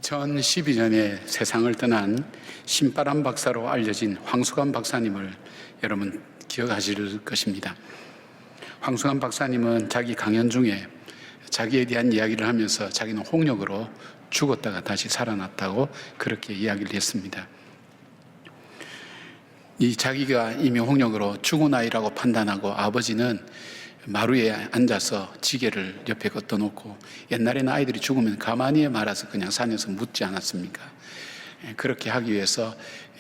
2012년에 세상을 떠난 신바람 박사로 알려진 황수관 박사님을 여러분 기억하실 것입니다. 황수관 박사님은 자기 강연 중에 자기에 대한 이야기를 하면서 자기는 홍역으로 죽었다가 다시 살아났다고 그렇게 이야기를 했습니다. 이 자기가 이미 홍역으로 죽은 아이라고 판단하고 아버지는 마루에 앉아서 지게를 옆에 걷어놓고, 옛날에는 아이들이 죽으면 가만히 말아서 그냥 산에서 묻지 않았습니까? 그렇게 하기 위해서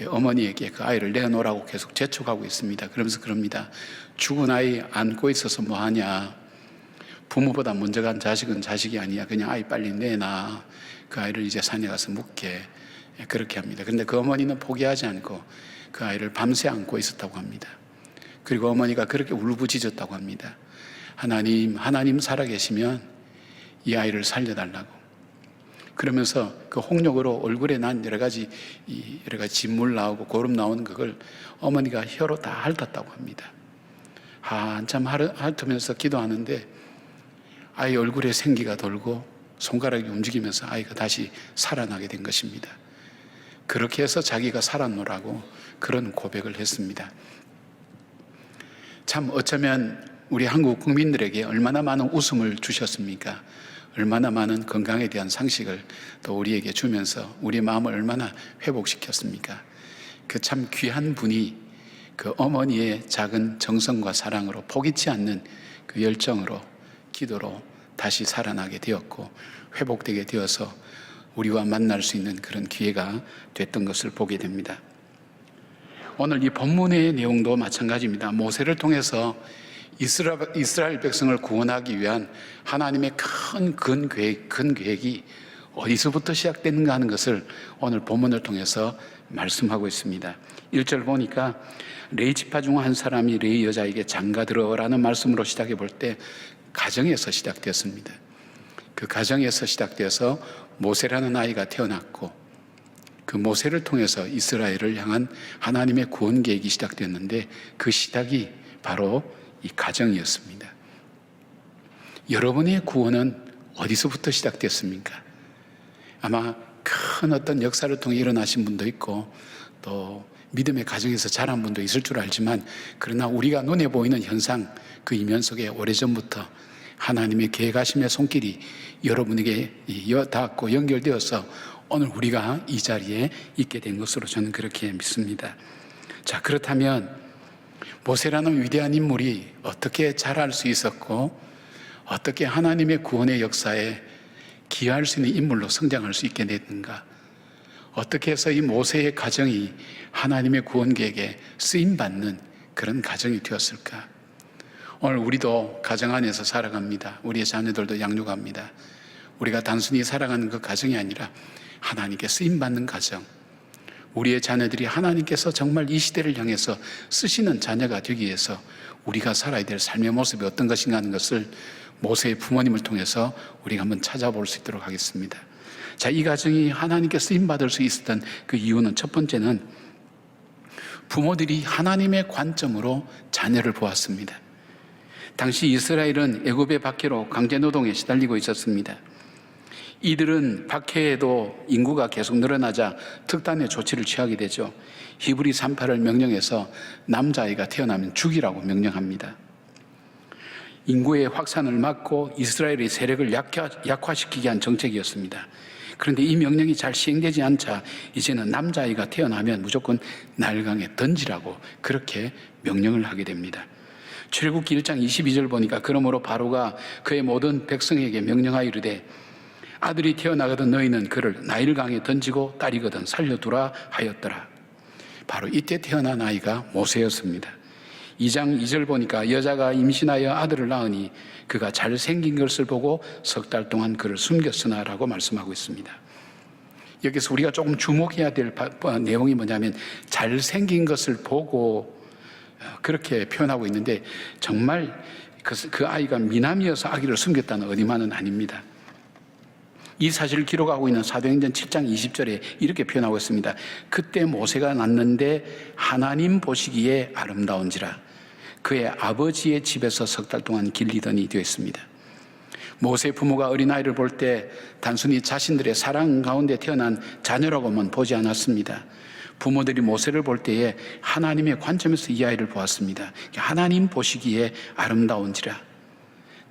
어머니에게 그 아이를 내놓으라고 계속 재촉하고 있습니다. 그러면서 그럽니다. 죽은 아이 안고 있어서 뭐하냐, 부모보다 먼저 간 자식은 자식이 아니야, 그냥 아이 빨리 내놔, 그 아이를 이제 산에 가서 묻게, 그렇게 합니다. 그런데 그 어머니는 포기하지 않고 그 아이를 밤새 안고 있었다고 합니다. 그리고 어머니가 그렇게 울부짖었다고 합니다. 하나님 살아계시면 이 아이를 살려달라고. 그러면서 그 홍역으로 얼굴에 난 여러 가지 진물 나오고 고름 나오는 그걸 어머니가 혀로 다 핥았다고 합니다. 한참 핥으면서 기도하는데 아이 얼굴에 생기가 돌고 손가락이 움직이면서 아이가 다시 살아나게 된 것입니다. 그렇게 해서 자기가 살았노라고 그런 고백을 했습니다. 참 어쩌면 우리 한국 국민들에게 얼마나 많은 웃음을 주셨습니까? 얼마나 많은 건강에 대한 상식을 또 우리에게 주면서 우리 마음을 얼마나 회복시켰습니까? 그 참 귀한 분이 그 어머니의 작은 정성과 사랑으로, 포기치 않는 그 열정으로, 기도로 다시 살아나게 되었고 회복되게 되어서 우리와 만날 수 있는 그런 기회가 됐던 것을 보게 됩니다. 오늘 이 본문의 내용도 마찬가지입니다. 모세를 통해서 이스라엘 백성을 구원하기 위한 하나님의 큰 계획이 어디서부터 시작되는가 하는 것을 오늘 본문을 통해서 말씀하고 있습니다. 1절 보니까 레위 지파 중 한 사람이 레위 여자에게 장가들어라는 말씀으로 시작해 볼 때 가정에서 시작되었습니다. 그 가정에서 시작되어서 모세라는 아이가 태어났고 그 모세를 통해서 이스라엘을 향한 하나님의 구원 계획이 시작되었는데 그 시작이 바로 이 가정이었습니다. 여러분의 구원은 어디서부터 시작됐습니까? 아마 큰 어떤 역사를 통해 일어나신 분도 있고 또 믿음의 가정에서 자란 분도 있을 줄 알지만, 그러나 우리가 눈에 보이는 현상 그 이면 속에 오래전부터 하나님의 계획하심의 손길이 여러분에게 닿았고 연결되어서 오늘 우리가 이 자리에 있게 된 것으로 저는 그렇게 믿습니다. 자, 그렇다면 모세라는 위대한 인물이 어떻게 자랄 수 있었고 어떻게 하나님의 구원의 역사에 기여할 수 있는 인물로 성장할 수 있게 됐는가? 어떻게 해서 이 모세의 가정이 하나님의 구원 계획에 쓰임받는 그런 가정이 되었을까? 오늘 우리도 가정 안에서 살아갑니다. 우리의 자녀들도 양육합니다. 우리가 단순히 살아가는 그 가정이 아니라 하나님께 쓰임받는 가정, 우리의 자녀들이 하나님께서 정말 이 시대를 향해서 쓰시는 자녀가 되기 위해서 우리가 살아야 될 삶의 모습이 어떤 것인가 하는 것을 모세의 부모님을 통해서 우리가 한번 찾아볼 수 있도록 하겠습니다. 자, 이 가정이 하나님께 쓰임받을 수 있었던 그 이유는, 첫 번째는 부모들이 하나님의 관점으로 자녀를 보았습니다. 당시 이스라엘은 애굽의 박해로 강제노동에 시달리고 있었습니다. 이들은 박해에도 인구가 계속 늘어나자 특단의 조치를 취하게 되죠. 히브리 38을 명령해서 남자아이가 태어나면 죽이라고 명령합니다. 인구의 확산을 막고 이스라엘의 세력을 약화시키게 한 정책이었습니다. 그런데 이 명령이 잘 시행되지 않자 이제는 남자아이가 태어나면 무조건 나일강에 던지라고 그렇게 명령을 하게 됩니다. 출애굽기 1장 22절 보니까 그러므로 바로가 그의 모든 백성에게 명령하여 이르되 아들이 태어나거든 너희는 그를 나일강에 던지고 딸이거든 살려두라 하였더라. 바로 이때 태어난 아이가 모세였습니다. 2장 2절 보니까 여자가 임신하여 아들을 낳으니 그가 잘생긴 것을 보고 석 달 동안 그를 숨겼으나 라고 말씀하고 있습니다. 여기서 우리가 조금 주목해야 될 내용이 뭐냐면 잘생긴 것을 보고 그렇게 표현하고 있는데, 정말 그 아이가 미남이어서 아기를 숨겼다는 의미만은 아닙니다. 이 사실을 기록하고 있는 사도행전 7장 20절에 이렇게 표현하고 있습니다. 그때 모세가 낳는데 하나님 보시기에 아름다운지라 그의 아버지의 집에서 석 달 동안 길리더니 되어 있습니다. 모세 부모가 어린아이를 볼 때 단순히 자신들의 사랑 가운데 태어난 자녀라고만 보지 않았습니다. 부모들이 모세를 볼 때에 하나님의 관점에서 이 아이를 보았습니다. 하나님 보시기에 아름다운지라.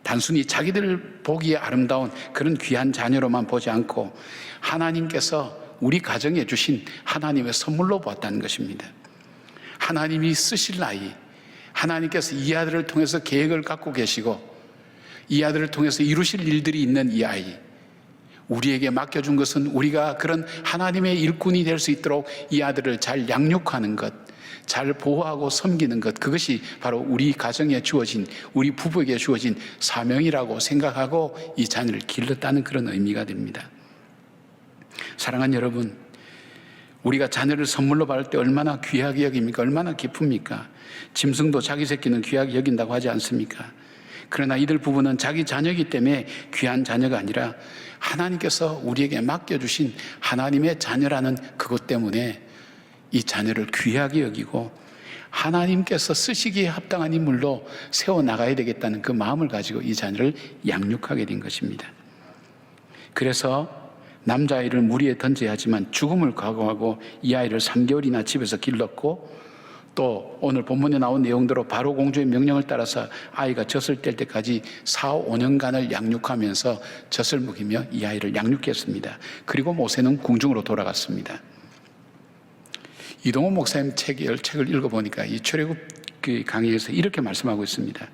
단순히 자기들 보기에 아름다운 그런 귀한 자녀로만 보지 않고 하나님께서 우리 가정에 주신 하나님의 선물로 보았다는 것입니다. 하나님이 쓰실 아이, 하나님께서 이 아들을 통해서 계획을 갖고 계시고 이 아들을 통해서 이루실 일들이 있는 이 아이, 우리에게 맡겨준 것은 우리가 그런 하나님의 일꾼이 될 수 있도록 이 아들을 잘 양육하는 것, 잘 보호하고 섬기는 것, 그것이 바로 우리 가정에 주어진, 우리 부부에게 주어진 사명이라고 생각하고 이 자녀를 길렀다는 그런 의미가 됩니다. 사랑하는 여러분, 우리가 자녀를 선물로 받을 때 얼마나 귀하게 여깁니까? 얼마나 기쁩니까? 짐승도 자기 새끼는 귀하게 여긴다고 하지 않습니까? 그러나 이들 부부는 자기 자녀이기 때문에 귀한 자녀가 아니라 하나님께서 우리에게 맡겨주신 하나님의 자녀라는 그것 때문에 이 자녀를 귀하게 여기고 하나님께서 쓰시기에 합당한 인물로 세워나가야 되겠다는 그 마음을 가지고 이 자녀를 양육하게 된 것입니다. 그래서 남자아이를 무리에 던져야 하지만 죽음을 각오하고 이 아이를 3개월이나 집에서 길렀고, 또 오늘 본문에 나온 내용대로 바로 공주의 명령을 따라서 아이가 젖을 뗄 때까지 4, 5년간을 양육하면서 젖을 먹이며 이 아이를 양육했습니다. 그리고 모세는 궁중으로 돌아갔습니다. 이동호 목사님 책을 읽어보니까 이 출애굽 강의에서 이렇게 말씀하고 있습니다.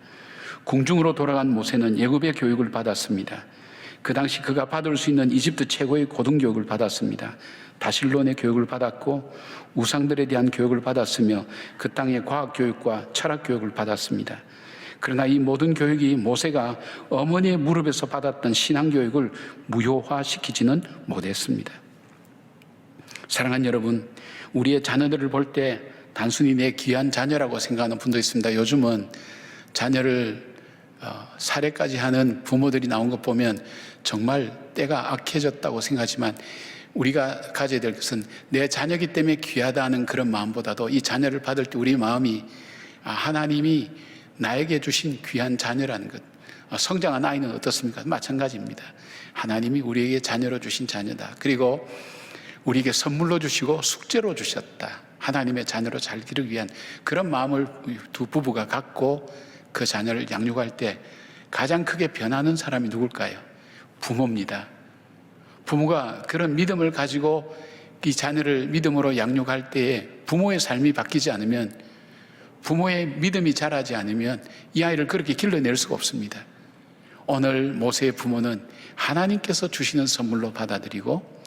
궁중으로 돌아간 모세는 예굽의 교육을 받았습니다. 그 당시 그가 받을 수 있는 이집트 최고의 고등교육을 받았습니다. 다실론의 교육을 받았고 우상들에 대한 교육을 받았으며 그 땅의 과학교육과 철학교육을 받았습니다. 그러나 이 모든 교육이 모세가 어머니의 무릎에서 받았던 신앙교육을 무효화시키지는 못했습니다. 사랑하는 여러분, 우리의 자녀들을 볼 때 단순히 내 귀한 자녀라고 생각하는 분도 있습니다. 요즘은 자녀를 살해까지 하는 부모들이 나온 것 보면 정말 때가 악해졌다고 생각하지만 우리가 가져야 될 것은 내 자녀이기 때문에 귀하다는 그런 마음보다도 이 자녀를 받을 때 우리 마음이 하나님이 나에게 주신 귀한 자녀라는 것. 성장한 아이는 어떻습니까? 마찬가지입니다. 하나님이 우리에게 자녀로 주신 자녀다. 그리고 우리에게 선물로 주시고 숙제로 주셨다. 하나님의 자녀로 잘 기르기 위한 그런 마음을 두 부부가 갖고 그 자녀를 양육할 때 가장 크게 변하는 사람이 누굴까요? 부모입니다. 부모가 그런 믿음을 가지고 이 자녀를 믿음으로 양육할 때에 부모의 삶이 바뀌지 않으면, 부모의 믿음이 자라지 않으면 이 아이를 그렇게 길러낼 수가 없습니다. 오늘 모세의 부모는 하나님께서 주시는 선물로 받아들이고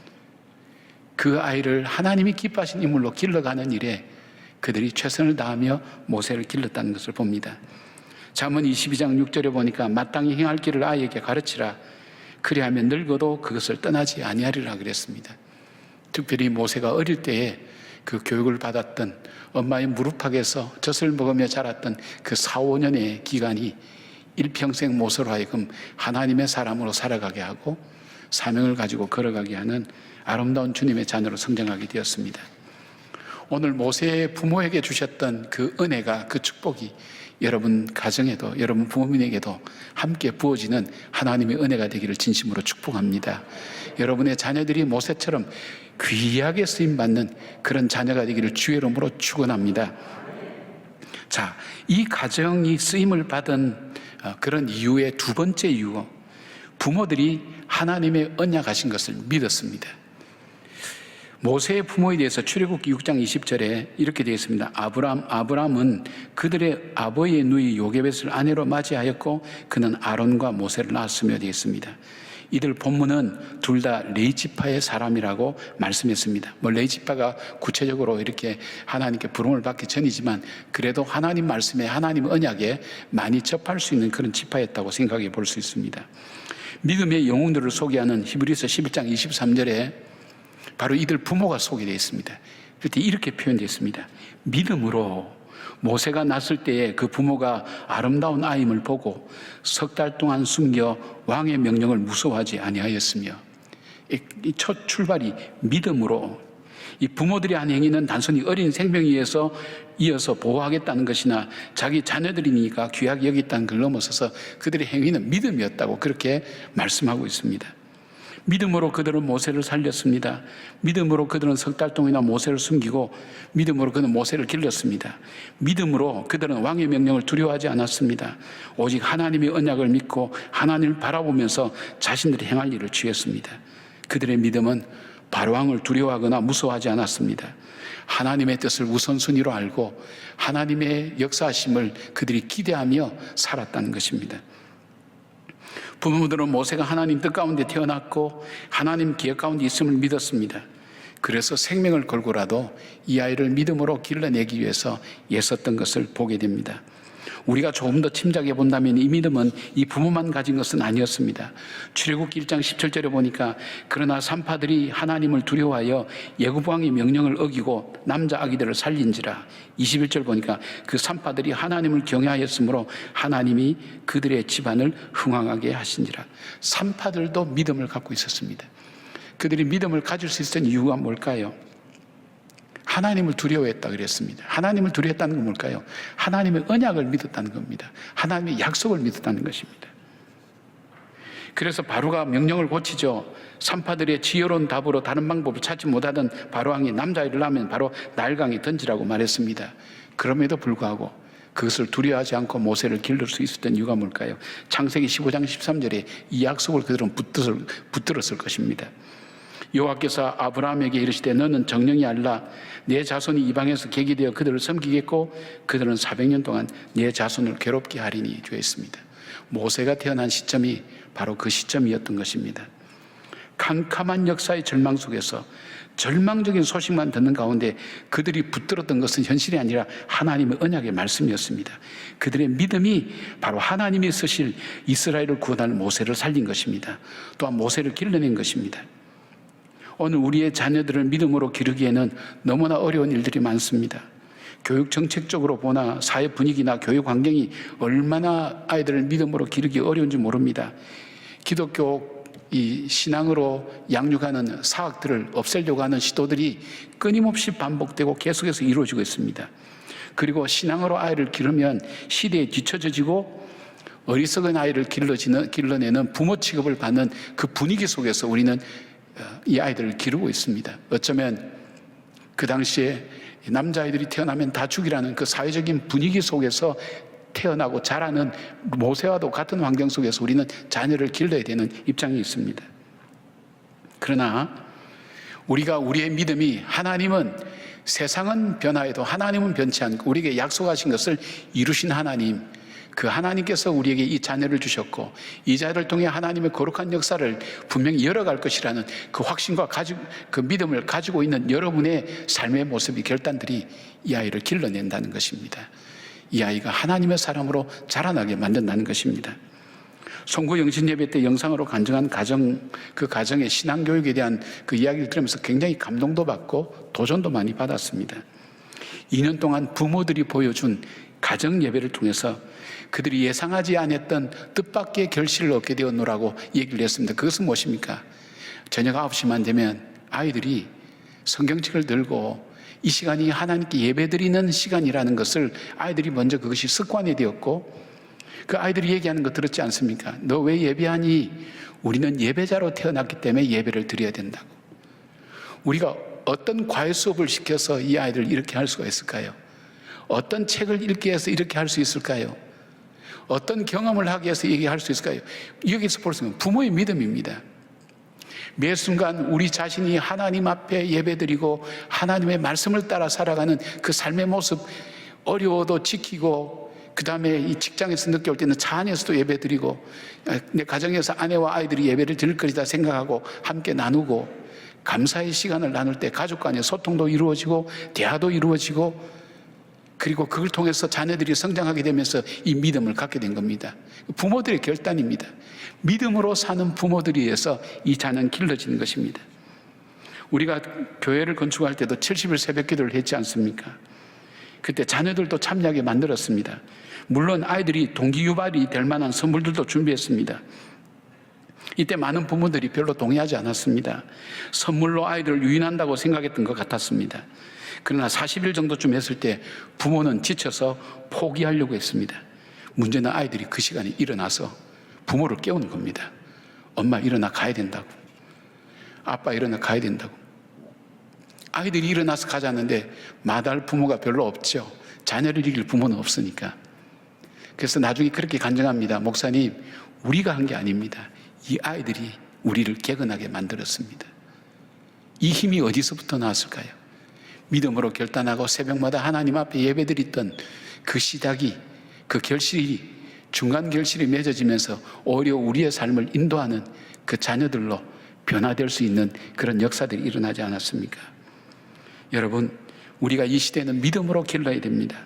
그 아이를 하나님이 기뻐하신 인물로 길러가는 일에 그들이 최선을 다하며 모세를 길렀다는 것을 봅니다. 잠언 22장 6절에 보니까 마땅히 행할 길을 아이에게 가르치라. 그리하면 늙어도 그것을 떠나지 아니하리라 그랬습니다. 특별히 모세가 어릴 때에 그 교육을 받았던 엄마의 무릎팍에서 젖을 먹으며 자랐던 그 4, 5년의 기간이 일평생 모세로 하여금 하나님의 사람으로 살아가게 하고 사명을 가지고 걸어가게 하는 아름다운 주님의 자녀로 성장하게 되었습니다. 오늘 모세의 부모에게 주셨던 그 은혜가, 그 축복이 여러분 가정에도, 여러분 부모님에게도 함께 부어지는 하나님의 은혜가 되기를 진심으로 축복합니다. 여러분의 자녀들이 모세처럼 귀하게 쓰임받는 그런 자녀가 되기를 주의 이름으로 축원합니다. 자, 이 가정이 쓰임을 받은 그런 이유의 두 번째 이유, 부모들이 하나님의 언약하신 것을 믿었습니다. 모세의 부모에 대해서 출애굽기 6장 20절에 이렇게 되어 있습니다. 아브람은 그들의 아버지의 누이 요게벳을 아내로 맞이하였고 그는 아론과 모세를 낳았으며 되어 있습니다. 이들 본문은 둘 다 레이지파의 사람이라고 말씀했습니다. 레이지파가 구체적으로 이렇게 하나님께 부름을 받기 전이지만 그래도 하나님 말씀에, 하나님 언약에 많이 접할 수 있는 그런 지파였다고 생각해 볼 수 있습니다. 믿음의 영웅들을 소개하는 히브리서 11장 23절에 바로 이들 부모가 소개되어 있습니다. 그때 이렇게 표현되어 있습니다. 믿음으로 모세가 낳았을 때에 그 부모가 아름다운 아임을 보고 석 달 동안 숨겨 왕의 명령을 무서워하지 아니하였으며, 이 첫 출발이 믿음으로, 이 부모들이 한 행위는 단순히 어린 생명에 의해서 이어서 보호하겠다는 것이나 자기 자녀들이니까 귀하게 여기겠다는 걸 넘어서서 그들의 행위는 믿음이었다고 그렇게 말씀하고 있습니다. 믿음으로 그들은 모세를 살렸습니다. 믿음으로 그들은 석 달 동안이나 모세를 숨기고 믿음으로 그는 모세를 길렀습니다. 믿음으로 그들은 왕의 명령을 두려워하지 않았습니다. 오직 하나님의 언약을 믿고 하나님을 바라보면서 자신들이 행할 일을 취했습니다. 그들의 믿음은 바로왕을 두려워하거나 무서워하지 않았습니다. 하나님의 뜻을 우선순위로 알고 하나님의 역사하심을 그들이 기대하며 살았다는 것입니다. 부모들은 모세가 하나님 뜻 가운데 태어났고 하나님 계획 가운데 있음을 믿었습니다. 그래서 생명을 걸고라도 이 아이를 믿음으로 길러내기 위해서 애썼던 것을 보게 됩니다. 우리가 조금 더 침착해 본다면 이 믿음은 이 부모만 가진 것은 아니었습니다. 출애굽기 1장 17절에 보니까 그러나 산파들이 하나님을 두려워하여 애굽 왕의 명령을 어기고 남자 아기들을 살린지라. 21절 보니까 그 산파들이 하나님을 경외하였으므로 하나님이 그들의 집안을 흥왕하게 하신지라. 산파들도 믿음을 갖고 있었습니다. 그들이 믿음을 가질 수 있었던 이유가 뭘까요? 하나님을 두려워했다 그랬습니다. 하나님을 두려워했다는 건 뭘까요? 하나님의 언약을 믿었다는 겁니다. 하나님의 약속을 믿었다는 것입니다. 그래서 바로가 명령을 고치죠. 산파들의 지혜로운 답으로 다른 방법을 찾지 못하던 바로왕이 남자아이를 낳으면 바로 나일강에 던지라고 말했습니다. 그럼에도 불구하고 그것을 두려워하지 않고 모세를 기를 수 있었던 이유가 뭘까요? 창세기 15장 13절에 이 약속을 그들은 붙들었을 것입니다. 여호와께서 아브라함에게 이르시되 너는 정령이 알라. 내 자손이 이방에서 객이 되어 그들을 섬기겠고 그들은 400년 동안 내 자손을 괴롭게 하리니 주였습니다. 모세가 태어난 시점이 바로 그 시점이었던 것입니다. 캄캄한 역사의 절망 속에서 절망적인 소식만 듣는 가운데 그들이 붙들었던 것은 현실이 아니라 하나님의 언약의 말씀이었습니다. 그들의 믿음이 바로 하나님이 쓰실 이스라엘을 구원할 모세를 살린 것입니다. 또한 모세를 길러낸 것입니다. 오늘 우리의 자녀들을 믿음으로 기르기에는 너무나 어려운 일들이 많습니다. 교육 정책적으로 보나 사회 분위기나 교육 환경이 얼마나 아이들을 믿음으로 기르기 어려운지 모릅니다. 기독교 이 신앙으로 양육하는 사학들을 없애려고 하는 시도들이 끊임없이 반복되고 계속해서 이루어지고 있습니다. 그리고 신앙으로 아이를 기르면 시대에 뒤처져지고 어리석은 아이를 길러내는 부모 취급을 받는 그 분위기 속에서 우리는 이 아이들을 기르고 있습니다. 어쩌면 그 당시에 남자아이들이 태어나면 다 죽이라는 그 사회적인 분위기 속에서 태어나고 자라는 모세와도 같은 환경 속에서 우리는 자녀를 길러야 되는 입장이 있습니다. 그러나 우리가 우리의 믿음이 하나님은 세상은 변화해도 하나님은 변치 않고 우리에게 약속하신 것을 이루신 하나님, 그 하나님께서 우리에게 이 자녀를 주셨고 이 자녀를 통해 하나님의 거룩한 역사를 분명히 열어갈 것이라는 그 확신과 그 믿음을 가지고 있는 여러분의 삶의 모습이 결단들이 이 아이를 길러낸다는 것입니다. 이 아이가 하나님의 사람으로 자라나게 만든다는 것입니다. 송구 영신 예배 때 영상으로 간증한 그 가정의 신앙교육에 대한 그 이야기를 들으면서 굉장히 감동도 받고 도전도 많이 받았습니다. 2년 동안 부모들이 보여준 가정 예배를 통해서 그들이 예상하지 않았던 뜻밖의 결실을 얻게 되었노라고 얘기를 했습니다. 그것은 무엇입니까? 저녁 9시만 되면 아이들이 성경책을 들고 이 시간이 하나님께 예배드리는 시간이라는 것을 아이들이 먼저 그것이 습관이 되었고 그 아이들이 얘기하는 거 들었지 않습니까? 너 왜 예배하니? 우리는 예배자로 태어났기 때문에 예배를 드려야 된다고. 우리가 어떤 과외 수업을 시켜서 이 아이들을 이렇게 할 수가 있을까요? 어떤 책을 읽게 해서 이렇게 할 수 있을까요? 어떤 경험을 하게 해서 얘기할 수 있을까요? 여기서 볼 수 있는 부모의 믿음입니다. 매 순간 우리 자신이 하나님 앞에 예배드리고 하나님의 말씀을 따라 살아가는 그 삶의 모습, 어려워도 지키고 그 다음에 이 직장에서 늦게 올 때는 차 안에서도 예배드리고 내 가정에서 아내와 아이들이 예배를 드릴 것이다 생각하고 함께 나누고 감사의 시간을 나눌 때 가족 간의 소통도 이루어지고 대화도 이루어지고 그리고 그걸 통해서 자녀들이 성장하게 되면서 이 믿음을 갖게 된 겁니다. 부모들의 결단입니다. 믿음으로 사는 부모들에 의해서 이 자녀는 길러지는 것입니다. 우리가 교회를 건축할 때도 70일 새벽 기도를 했지 않습니까? 그때 자녀들도 참여하게 만들었습니다. 물론 아이들이 동기유발이 될 만한 선물들도 준비했습니다. 이때 많은 부모들이 별로 동의하지 않았습니다. 선물로 아이들을 유인한다고 생각했던 것 같았습니다. 그러나 40일 정도쯤 했을 때 부모는 지쳐서 포기하려고 했습니다. 문제는 아이들이 그 시간에 일어나서 부모를 깨우는 겁니다. 엄마 일어나 가야 된다고. 아빠 일어나 가야 된다고. 아이들이 일어나서 가자는데 마다할 부모가 별로 없죠. 자녀를 이길 부모는 없으니까. 그래서 나중에 그렇게 간증합니다. 목사님, 우리가 한 게 아닙니다. 이 아이들이 우리를 개근하게 만들었습니다. 이 힘이 어디서부터 나왔을까요? 믿음으로 결단하고 새벽마다 하나님 앞에 예배드렸던 그 시작이, 그 결실이, 중간 결실이 맺어지면서 오히려 우리의 삶을 인도하는 그 자녀들로 변화될 수 있는 그런 역사들이 일어나지 않았습니까? 여러분, 우리가 이 시대는 믿음으로 길러야 됩니다.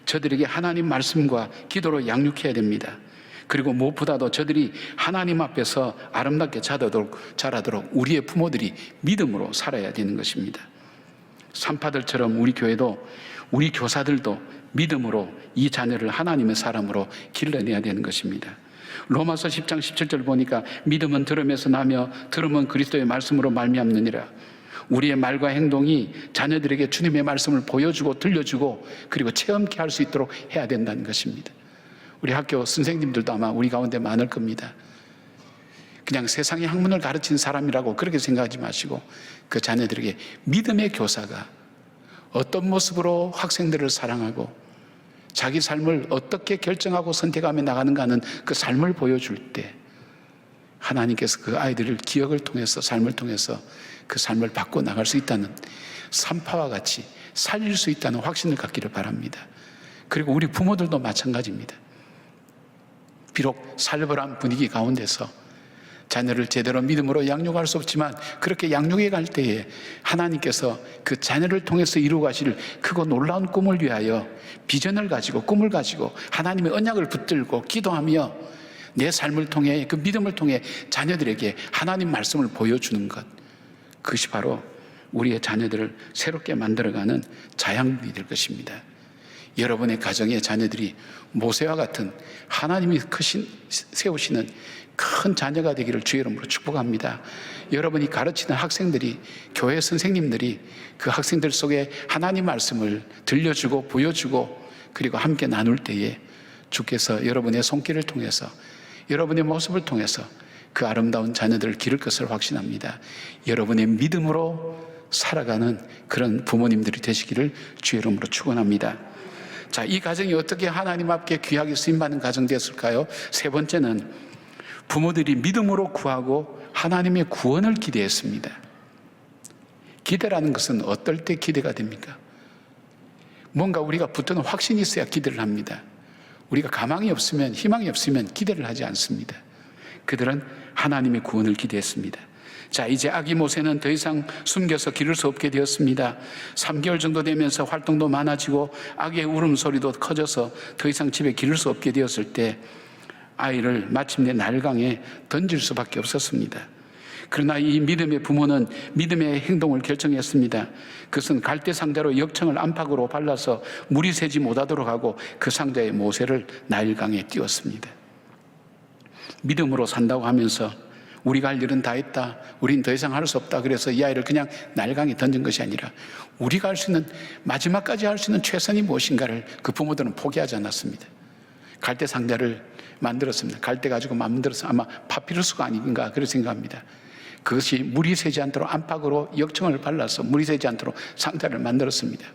저들에게 하나님 말씀과 기도로 양육해야 됩니다. 그리고 무엇보다도 저들이 하나님 앞에서 아름답게 자라도록 우리의 부모들이 믿음으로 살아야 되는 것입니다. 산파들처럼 우리 교회도, 우리 교사들도 믿음으로 이 자녀를 하나님의 사람으로 길러내야 되는 것입니다. 로마서 10장 17절 보니까 믿음은 들음에서 나며 들음은 그리스도의 말씀으로 말미암느니라. 우리의 말과 행동이 자녀들에게 주님의 말씀을 보여주고 들려주고 그리고 체험케 할 수 있도록 해야 된다는 것입니다. 우리 학교 선생님들도 아마 우리 가운데 많을 겁니다. 그냥 세상의 학문을 가르치는 사람이라고 그렇게 생각하지 마시고 그 자녀들에게 믿음의 교사가 어떤 모습으로 학생들을 사랑하고 자기 삶을 어떻게 결정하고 선택하며 나가는가 하는 그 삶을 보여줄 때 하나님께서 그 아이들을 기억을 통해서, 삶을 통해서 그 삶을 바꿔 나갈 수 있다는, 산파와 같이 살릴 수 있다는 확신을 갖기를 바랍니다. 그리고 우리 부모들도 마찬가지입니다. 비록 살벌한 분위기 가운데서 자녀를 제대로 믿음으로 양육할 수 없지만 그렇게 양육해 갈 때에 하나님께서 그 자녀를 통해서 이루어 가실 크고 놀라운 꿈을 위하여 비전을 가지고, 꿈을 가지고 하나님의 언약을 붙들고 기도하며 내 삶을 통해, 그 믿음을 통해 자녀들에게 하나님 말씀을 보여주는 것, 그것이 바로 우리의 자녀들을 새롭게 만들어가는 자양분이 될 것입니다. 여러분의 가정의 자녀들이 모세와 같은 하나님이 세우시는 큰 자녀가 되기를 주의 이름으로 축복합니다. 여러분이 가르치는 학생들이, 교회 선생님들이 그 학생들 속에 하나님 말씀을 들려주고 보여주고 그리고 함께 나눌 때에 주께서 여러분의 손길을 통해서, 여러분의 모습을 통해서 그 아름다운 자녀들을 기를 것을 확신합니다. 여러분의 믿음으로 살아가는 그런 부모님들이 되시기를 주의 이름으로 축원합니다. 자, 이 가정이 어떻게 하나님 앞에 귀하게 쓰임받는 가정이 되었을까요? 세 번째는 부모들이 믿음으로 구하고 하나님의 구원을 기대했습니다. 기대라는 것은 어떨 때 기대가 됩니까? 뭔가 우리가 붙드는 확신이 있어야 기대를 합니다. 우리가 가망이 없으면, 희망이 없으면 기대를 하지 않습니다. 그들은 하나님의 구원을 기대했습니다. 자, 이제 아기 모세는 더 이상 숨겨서 기를 수 없게 되었습니다. 3개월 정도 되면서 활동도 많아지고 아기의 울음소리도 커져서 더 이상 집에 기를 수 없게 되었을 때 아이를 마침내 날강에 던질 수밖에 없었습니다. 그러나 이 믿음의 부모는 믿음의 행동을 결정했습니다. 그것은 갈대 상자로 역청을 안팎으로 발라서 물이 새지 못하도록 하고 그 상자에 모세를 나일강에 띄웠습니다. 믿음으로 산다고 하면서 우리가 할 일은 다 했다, 우린 더 이상 할 수 없다, 그래서 이 아이를 그냥 나일강에 던진 것이 아니라 우리가 할 수 있는, 마지막까지 할 수 있는 최선이 무엇인가를 그 부모들은 포기하지 않았습니다. 갈대 상자를 만들었습니다. 갈대 가지고 만들어서 아마 파피루스가 아닌가 그렇게 생각합니다. 그것이 물이 새지 않도록 안팎으로 역청을 발라서 물이 새지 않도록 상자를 만들었습니다.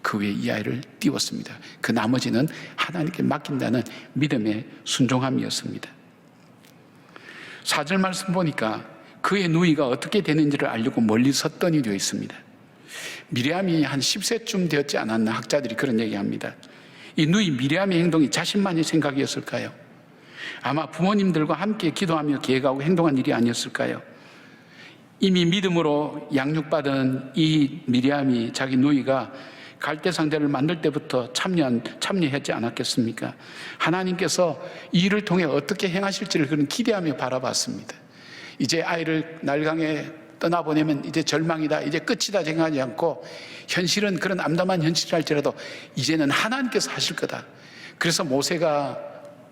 그 위에 이 아이를 띄웠습니다. 그 나머지는 하나님께 맡긴다는 믿음의 순종함이었습니다. 4절 말씀 보니까 그의 누이가 어떻게 되는지를 알려고 멀리 섰더니 되어 있습니다. 미리암이 한 10세쯤 되었지 않았나, 학자들이 그런 얘기합니다. 이 누이 미리암의 행동이 자신만의 생각이었을까요? 아마 부모님들과 함께 기도하며 계획하고 행동한 일이 아니었을까요? 이미 믿음으로 양육받은 이 미리암이, 자기 누이가 갈대 상자를 만들 때부터 참여했지 않았겠습니까? 하나님께서 이 일을 통해 어떻게 행하실지를 그런 기대하며 바라봤습니다. 이제 아이를 날강에 떠나보내면 이제 절망이다, 이제 끝이다 생각하지 않고 현실은 그런 암담한 현실일지라도 이제는 하나님께서 하실 거다. 그래서 모세가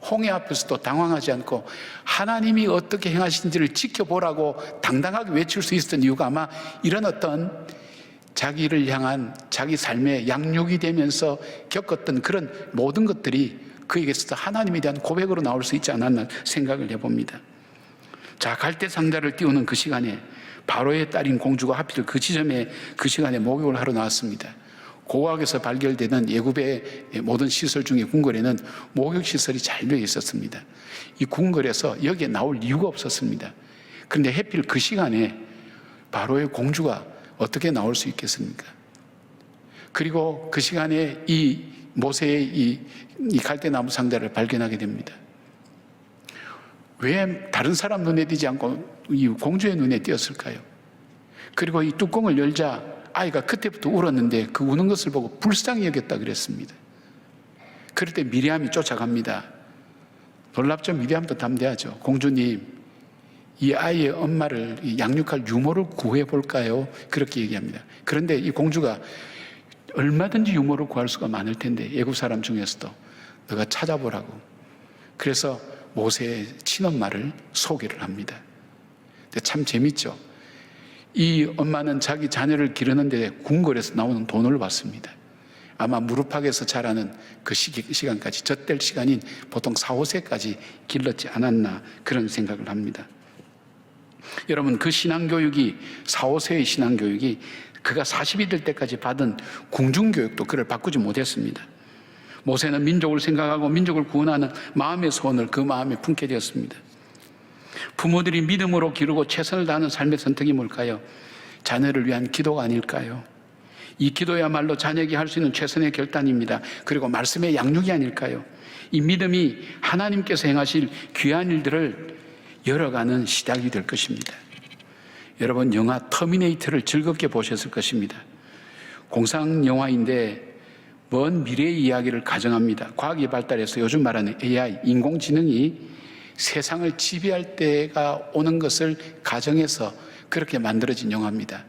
홍해 앞에서도 당황하지 않고 하나님이 어떻게 행하신지를 지켜보라고 당당하게 외칠 수 있었던 이유가 아마 이런 어떤 자기를 향한 자기 삶의 양육이 되면서 겪었던 그런 모든 것들이 그에게서 하나님에 대한 고백으로 나올 수 있지 않았나 생각을 해봅니다. 자, 갈대 상자를 띄우는 그 시간에 바로의 딸인 공주가 하필 그 지점에 그 시간에 목욕을 하러 나왔습니다. 고각에서 발견되는 애굽의 모든 시설 중에 궁궐에는 목욕시설이 잘 되어 있었습니다. 이 궁궐에서 여기에 나올 이유가 없었습니다. 그런데 하필 그 시간에 바로의 공주가 어떻게 나올 수 있겠습니까? 그리고 그 시간에 이 모세의 이 갈대나무 상자를 발견하게 됩니다. 왜 다른 사람 눈에 띄지 않고 이 공주의 눈에 띄었을까요? 그리고 이 뚜껑을 열자 아이가 그때부터 울었는데 그 우는 것을 보고 불쌍히 여겼다 그랬습니다. 그럴 때 미리암이 쫓아갑니다. 놀랍죠? 미리암도 담대하죠. 공주님, 이 아이의 엄마를 양육할 유모를 구해볼까요? 그렇게 얘기합니다. 그런데 이 공주가 얼마든지 유모를 구할 수가 많을 텐데 애국 사람 중에서도 너가 찾아보라고. 그래서 모세의 친엄마를 소개를 합니다. 근데 참 재밌죠. 이 엄마는 자기 자녀를 기르는데 궁궐에서 나오는 돈을 받습니다. 아마 무릎팍에서 자라는 그 시간까지 젖될 시간인 보통 4, 5세까지 길렀지 않았나 그런 생각을 합니다. 여러분, 그 신앙교육이 4, 5세의 신앙교육이 그가 40이 될 때까지 받은 궁중교육도 그를 바꾸지 못했습니다. 모세는 민족을 생각하고 민족을 구원하는 마음의 소원을 그 마음에 품게 되었습니다. 부모들이 믿음으로 기르고 최선을 다하는 삶의 선택이 뭘까요? 자녀를 위한 기도가 아닐까요? 이 기도야말로 자녀에게 할 수 있는 최선의 결단입니다. 그리고 말씀의 양육이 아닐까요? 이 믿음이 하나님께서 행하실 귀한 일들을 열어가는 시작이 될 것입니다. 여러분, 영화 터미네이터를 즐겁게 보셨을 것입니다. 공상 영화인데 먼 미래의 이야기를 가정합니다. 과학이 발달해서 요즘 말하는 AI, 인공지능이 세상을 지배할 때가 오는 것을 가정해서 그렇게 만들어진 영화입니다.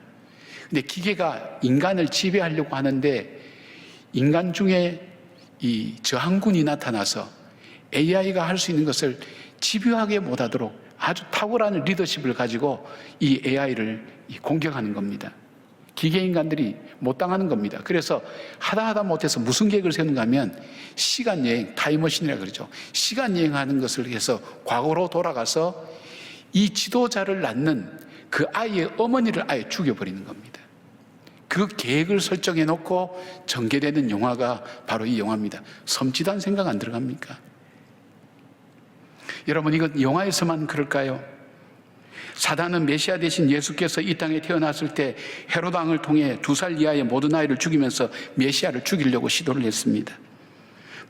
근데 기계가 인간을 지배하려고 하는데 인간 중에 이 저항군이 나타나서 AI가 할 수 있는 것을 집요하게 못하도록 아주 탁월한 리더십을 가지고 이 AI를 공격하는 겁니다. 기계 인간들이 못 당하는 겁니다. 그래서 하다 못해서 무슨 계획을 세우는가 하면 시간여행, 타임머신이라고 그러죠. 시간여행하는 것을 해서 과거로 돌아가서 이 지도자를 낳는 그 아이의 어머니를 아예 죽여버리는 겁니다. 그 계획을 설정해 놓고 전개되는 영화가 바로 이 영화입니다. 섬찟한 생각 안 들어갑니까? 여러분, 이건 영화에서만 그럴까요? 사단은 메시아 대신 예수께서 이 땅에 태어났을 때 헤롯 왕을 통해 2살 이하의 모든 아이를 죽이면서 메시아를 죽이려고 시도를 했습니다.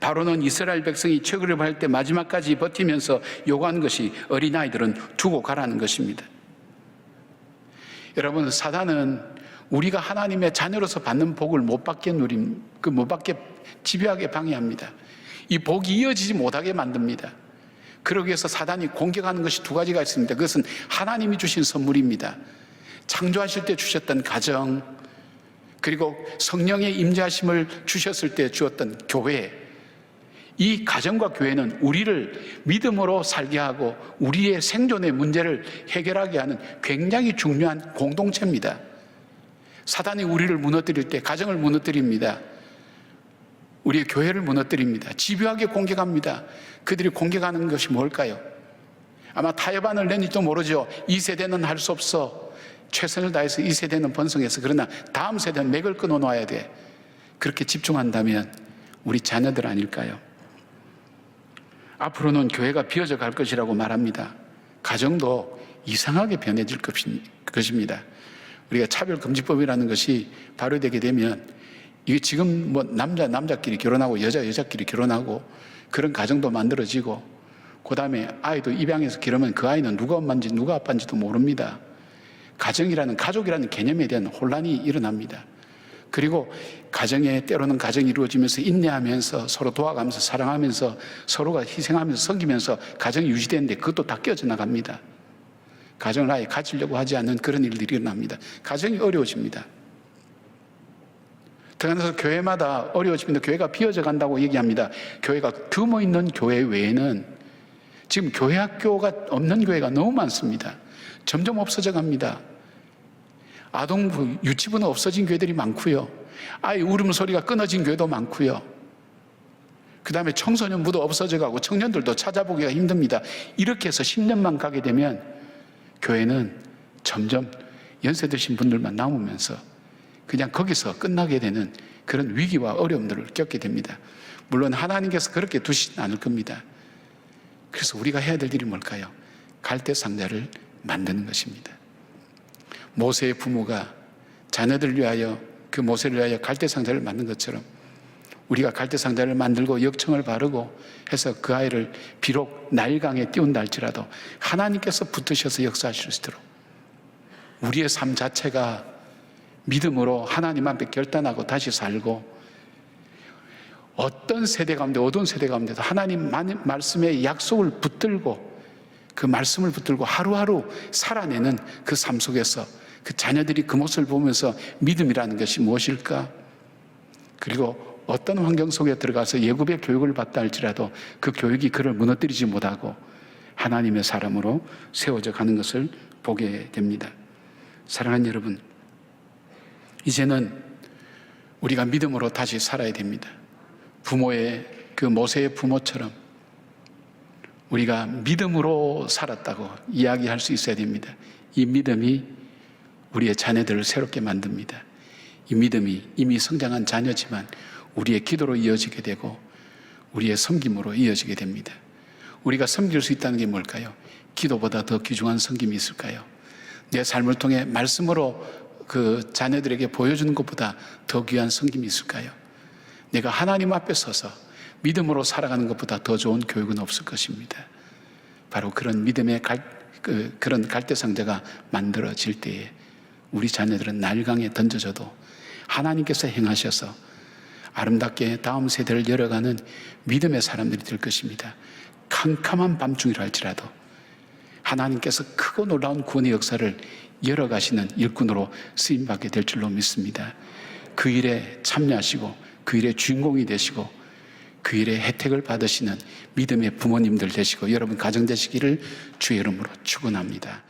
바로는 이스라엘 백성이 책을 할 때 마지막까지 버티면서 요구한 것이 어린아이들은 두고 가라는 것입니다. 여러분, 사단은 우리가 하나님의 자녀로서 받는 복을 못 받게 집요하게 방해합니다. 이 복이 이어지지 못하게 만듭니다. 그러기 위해서 사단이 공격하는 것이 2가지가 있습니다. 그것은 하나님이 주신 선물입니다. 창조하실 때 주셨던 가정, 그리고 성령의 임재하심을 주셨을 때 주었던 교회. 이 가정과 교회는 우리를 믿음으로 살게 하고 우리의 생존의 문제를 해결하게 하는 굉장히 중요한 공동체입니다. 사단이 우리를 무너뜨릴 때 가정을 무너뜨립니다. 우리의 교회를 무너뜨립니다. 집요하게 공격합니다. 그들이 공격하는 것이 뭘까요? 아마 타협안을 낸지도 모르죠. 이 세대는 할 수 없어. 최선을 다해서 이 세대는 번성해서 그러나 다음 세대는 맥을 끊어놔야 돼. 그렇게 집중한다면 우리 자녀들 아닐까요? 앞으로는 교회가 비어져 갈 것이라고 말합니다. 가정도 이상하게 변해질 것입니다. 우리가 차별금지법이라는 것이 발효되게 되면 이게 지금 뭐 남자끼리 결혼하고 여자끼리 결혼하고 그런 가정도 만들어지고 그 다음에 아이도 입양해서 기르면 그 아이는 누가 엄마인지 누가 아빠인지도 모릅니다. 가족이라는 개념에 대한 혼란이 일어납니다. 그리고 때로는 가정이 이루어지면서 인내하면서 서로 도와가면서 사랑하면서 서로가 희생하면서 섬기면서 가정이 유지되는데 그것도 다 깨어져 나갑니다. 가정을 아예 가지려고 하지 않는 그런 일들이 일어납니다. 가정이 어려워집니다. 그래서 교회마다 어려워지면 교회가 비어져 간다고 얘기합니다. 교회가 규모 있는 교회 외에는 지금 교회 학교가 없는 교회가 너무 많습니다. 점점 없어져 갑니다. 아동부, 유치부는 없어진 교회들이 많고요. 아이 울음소리가 끊어진 교회도 많고요. 그 다음에 청소년부도 없어져 가고 청년들도 찾아보기가 힘듭니다. 이렇게 해서 10년만 가게 되면 교회는 점점 연세 드신 분들만 남으면서 그냥 거기서 끝나게 되는 그런 위기와 어려움들을 겪게 됩니다. 물론 하나님께서 그렇게 두시진 않을 겁니다. 그래서 우리가 해야 될 일이 뭘까요? 갈대상자를 만드는 것입니다. 모세의 부모가 자녀들을 위하여, 그 모세를 위하여 갈대상자를 만든 것처럼 우리가 갈대상자를 만들고 역청을 바르고 해서 그 아이를 비록 나일강에 띄운다 할지라도 하나님께서 붙으셔서 역사하실 수 있도록 우리의 삶 자체가 믿음으로 하나님 앞에 결단하고 다시 살고, 어떤 세대 가운데 어두운 세대 가운데도 하나님 말씀의 약속을 붙들고 그 말씀을 붙들고 하루하루 살아내는 그 삶 속에서 그 자녀들이 그 모습을 보면서 믿음이라는 것이 무엇일까? 그리고 어떤 환경 속에 들어가서 예굽의 교육을 받다 할지라도 그 교육이 그를 무너뜨리지 못하고 하나님의 사람으로 세워져 가는 것을 보게 됩니다. 사랑하는 여러분, 이제는 우리가 믿음으로 다시 살아야 됩니다. 부모의, 그 모세의 부모처럼 우리가 믿음으로 살았다고 이야기할 수 있어야 됩니다. 이 믿음이 우리의 자녀들을 새롭게 만듭니다. 이 믿음이 이미 성장한 자녀지만 우리의 기도로 이어지게 되고 우리의 섬김으로 이어지게 됩니다. 우리가 섬길 수 있다는 게 뭘까요? 기도보다 더 귀중한 섬김이 있을까요? 내 삶을 통해 말씀으로 그 자녀들에게 보여주는 것보다 더 귀한 섬김이 있을까요? 내가 하나님 앞에 서서 믿음으로 살아가는 것보다 더 좋은 교육은 없을 것입니다. 바로 그런 믿음의 그런 갈대상자가 만들어질 때에 우리 자녀들은 나일강에 던져져도 하나님께서 행하셔서 아름답게 다음 세대를 열어가는 믿음의 사람들이 될 것입니다. 캄캄한 밤중이라 할지라도 하나님께서 크고 놀라운 구원의 역사를 열어가시는 일꾼으로 쓰임받게 될 줄로 믿습니다. 그 일에 참여하시고 그 일의 주인공이 되시고 그 일의 혜택을 받으시는 믿음의 부모님들 되시고 여러분 가정 되시기를 주의 이름으로 축원합니다.